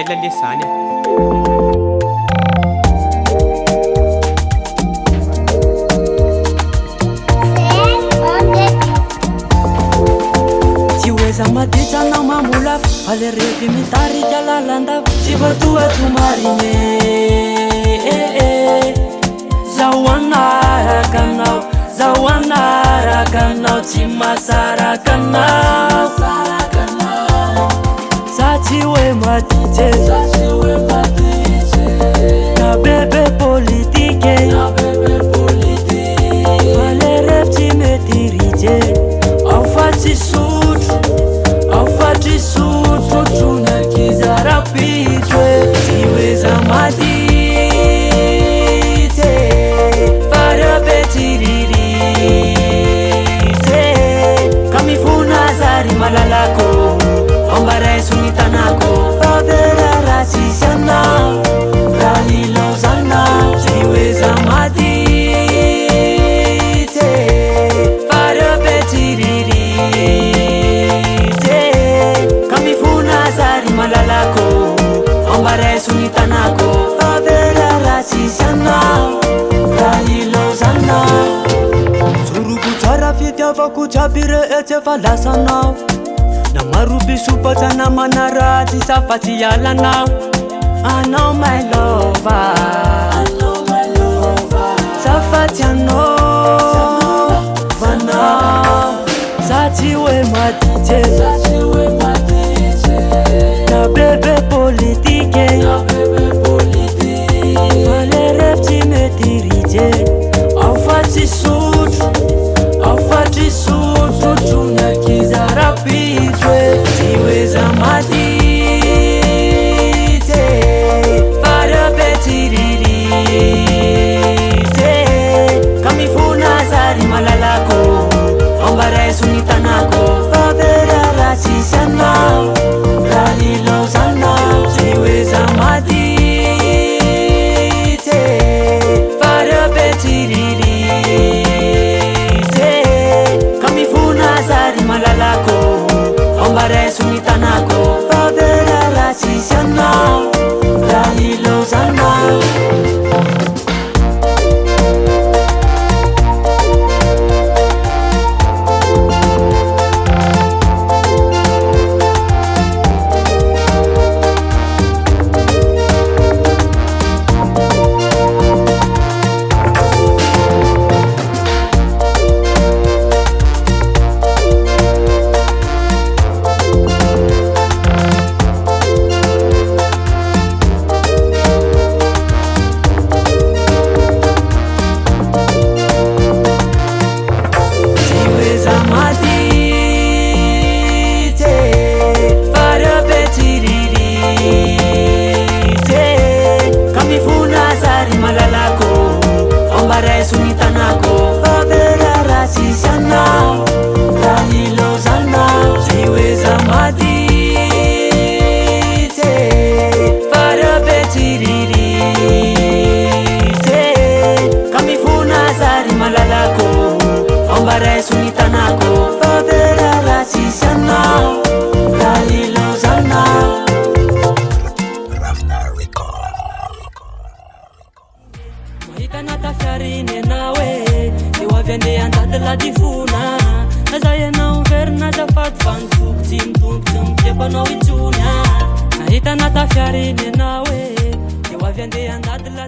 ela lesany tsy oeza maditsanao mamolafo ale rehefa mitarika lalandava tsy voatoato marine zaho anaraka anao zaho anaraka anao tsy masaraka anao za tsy hoe maditse na bebe politike ale rehefa tsy mety ritse ao fa tsy sotro ao fa tsy sotro tronakiza rapitro e tsy oeza maditse farabe tsy riritse ka mifona zary malalako ambaraiso ny tanako favera raha tsisy anao raha ilaozanao tsy oeza maditse farabe tsy riritse ka mifona zary malalako ambaraiso ny tanako favera raha tsisy anao raha ilaozanao zoroko tsara fitiavako jiaby reetsy efa lasanao na marobisopatsana manaratsy safatsy alanao anao my lova safatsy anao vanao za tsy hoe maditse na bebe politike ale rehefa tsy mety ritse ao fa tsy sotro ao fa tsy sotro tronakiza rapitro e tsy oeza maditse farabe tsy riritse ka mifona zary malalako ambaraiso ny tanako favera raha tsisy anao raha ilaozanao tsy oeza maditse farabe tsy riritse ka mifona zary malalako ambaraiso ny tanako favera raha tsisy anao raha ilaozanao Nahitana tafiariny anao e eo avy andeha andady la